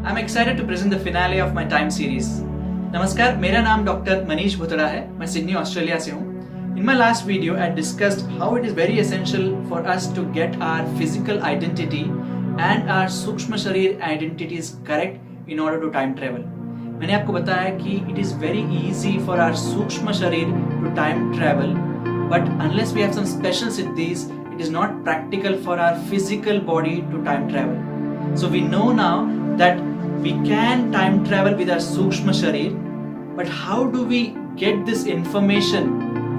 I'm excited to present the finale of my time series. नमस्कार, मेरा नाम doctor Manish Bhutada है. मैं सिडनी ऑस्ट्रेलिया से हूँ. In my last video, I discussed how it is very essential for us to get our physical identity and our sukshma sharir identities correct in order to time travel. मैंने आपको बताया कि it is very easy for our sukshma sharir to time travel, but unless we have some special siddhis, it is not practical for our physical body to time travel. So we know now that we can time travel with our sukshma sharir, but how do we get this information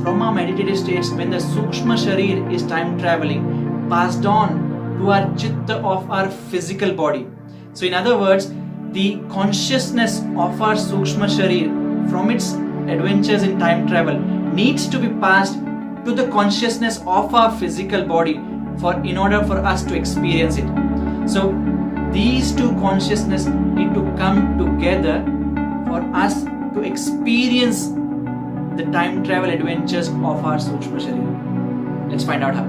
from our meditative states when the sukshma sharir is time traveling passed on to our chitta of our physical body? So in other words, the consciousness of our sukshma sharir from its adventures in time travel needs to be passed to the consciousness of our physical body in order for us to experience it. So these two consciousness need to come together for us to experience the time travel adventures of our sukshma sharir. Let's find out how.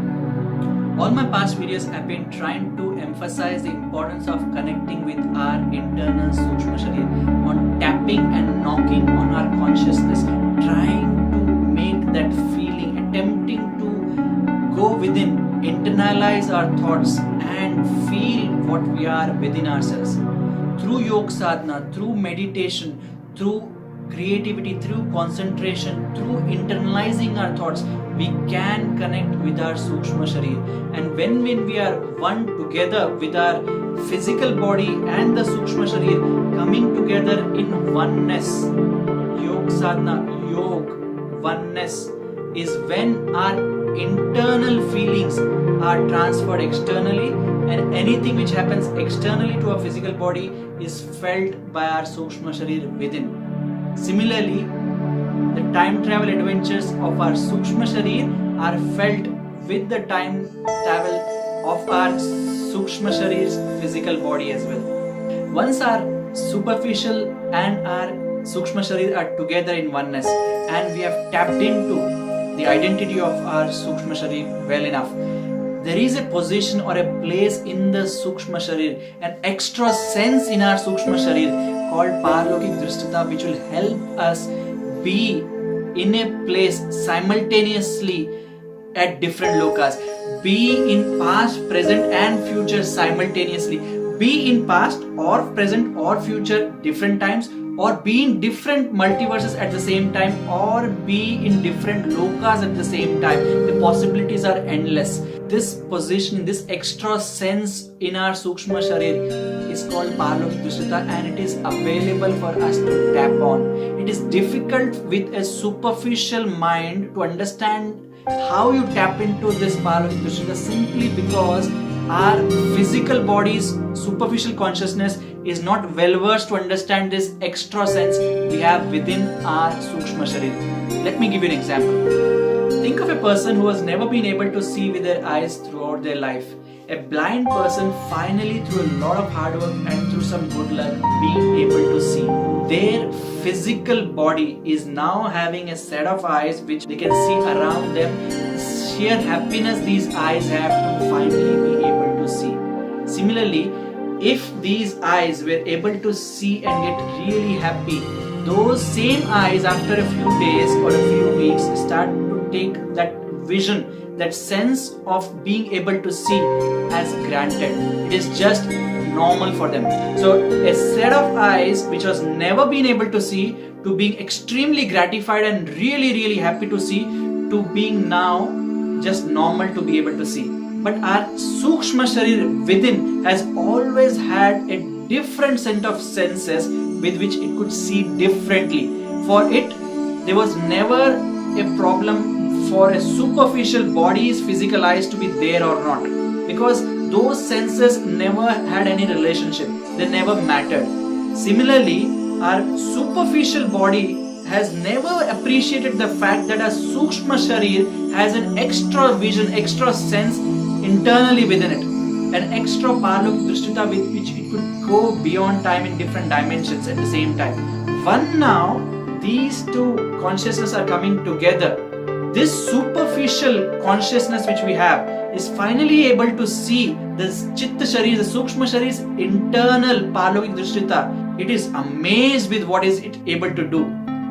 All my past videos have been trying to emphasize the importance of connecting with our internal sukshma sharir, on tapping and knocking on our consciousness, trying to make that feeling, attempting to go within, internalize our thoughts and feel what we are within ourselves. Through yoga sadhana, through meditation, through creativity, through concentration, through internalizing our thoughts, we can connect with our sukshma sharir. And when we are one together with our physical body and the sukshma sharir coming together in oneness, yoga sadhana, oneness is when our internal feelings are transferred externally, and anything which happens externally to our physical body is felt by our sukshma sharir within. Similarly, the time travel adventures of our sukshma sharir are felt with the time travel of our sukshma sharir's physical body as well. Once our superficial and our sukshma sharir are together in oneness and we have tapped into the identity of our sukshma sharir well enough, there is a position or a place in the sukshma sharir, an extra sense in our sukshma sharir called prarabdha, which will help us be in a place simultaneously at different lokas, be in past, present and future simultaneously, be in past or present or future different times, or be in different multiverses at the same time, or be in different lokas at the same time. The possibilities are endless. This position, this extra sense in our sukshma sharir is called prarabdha, and it is available for us to tap on. It is difficult with a superficial mind to understand how you tap into this prarabdha simply because our physical body's superficial consciousness is not well versed to understand this extra sense we have within our sukshma sharir. Let me give you an example. Think of a person who has never been able to see with their eyes throughout their life. A blind person finally, through a lot of hard work and through some good luck, being able to see. Their physical body is now having a set of eyes which they can see around them. Sheer happiness these eyes have to finally be able to see. Similarly, if these eyes were able to see and get really happy, those same eyes after a few days or a few weeks start to take that vision, that sense of being able to see as granted. It is just normal for them. So a set of eyes which was never been able to see to being extremely gratified and really happy to see, to being now just normal to be able to see. But our sukshma sharir within has always had a different set of senses with which it could see differently. For it, there was never a problem for a superficial body's physical eyes to be there or not, because those senses never had any relationship, they never mattered. Similarly, our superficial body has never appreciated the fact that our sukshma sharir has an extra vision, extra sense internally within it, an extra prarabdha with which it could go beyond time in different dimensions at the same time. One now, these two consciousnesses are coming together. This superficial artificial consciousness which we have is finally able to see this chitta sharir, the sukshma sharir's internal parlokik drishtita, it is amazed with what is it able to do.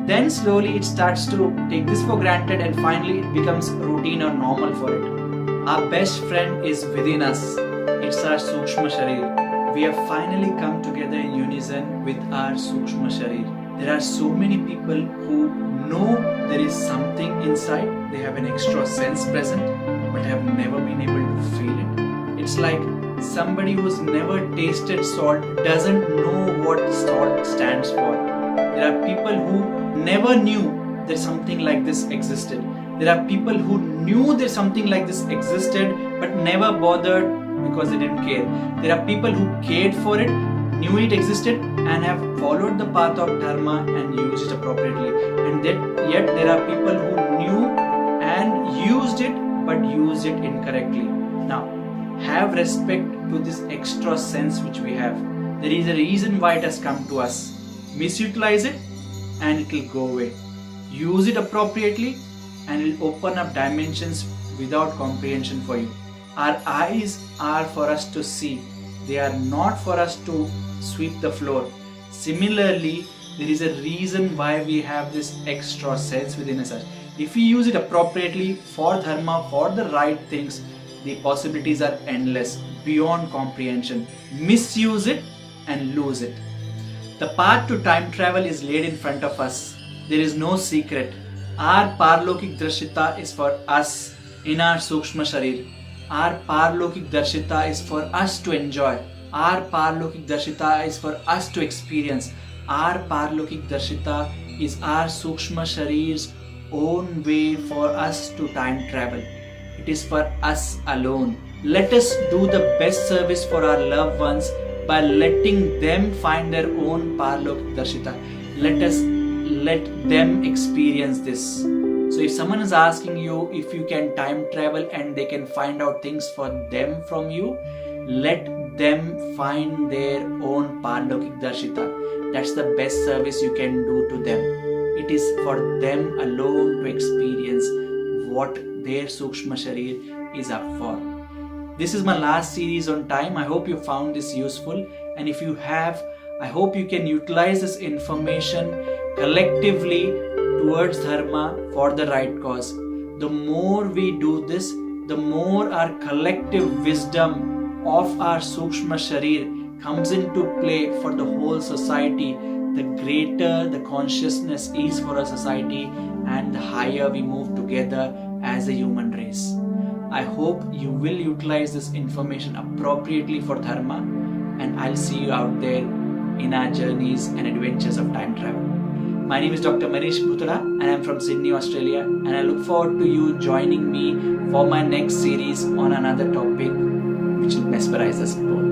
Then slowly it starts to take this for granted and finally it becomes routine or normal for it. Our best friend is within us. It's our sukshma sharir. We have finally come together in unison with our sukshma sharir. There are so many people who know there is something inside. They have an extra sense present but have never been able to feel it. It's like somebody who's never tasted salt doesn't know what salt stands for. There are people who never knew there's something like this existed. There are people who knew there's something like this existed but never bothered because they didn't care. There are people who cared for it, knew it existed and have followed the path of dharma and used it appropriately. And yet there are people who knew and used it but used it incorrectly. Now, have respect to this extra sense which we have. There is a reason why it has come to us. Misutilize it and it will go away. Use it appropriately and it will open up dimensions without comprehension for you. Our eyes are for us to see. They are not for us to sweep the floor. Similarly, there is a reason why we have this extra sense within us. If we use it appropriately for dharma, for the right things, the possibilities are endless, beyond comprehension. Misuse it and lose it. The path to time travel is laid in front of us. There is no secret. Our parlokik drishtita is for us in our sukshma sharir. Our parlokik darshita is for us to enjoy. Our parlokik darshita is for us to experience. Our parlokik darshita is our sukshma sharir's own way for us to time travel. It is for us alone. Let us do the best service for our loved ones by letting them find their own parlokik darshita. Let them experience this. So if someone is asking you if you can time travel and they can find out things for them from you, let them find their own parlokik darshita. That's the best service you can do to them. It is for them alone to experience what their sukshma sharir is up for. This is my last series on time. I hope you found this useful, and if you have, I hope you can utilize this information collectively towards dharma for the right cause. The more we do this, the more our collective wisdom of our sukshma sharir comes into play for the whole society. The greater the consciousness is for a society and the higher we move together as a human race. I hope you will utilize this information appropriately for dharma, and I'll see you out there in our journeys and adventures of time travel. My name is Dr. Manish Bhutra and I'm from Sydney, Australia, and I look forward to you joining me for my next series on another topic which will mesmerize us both.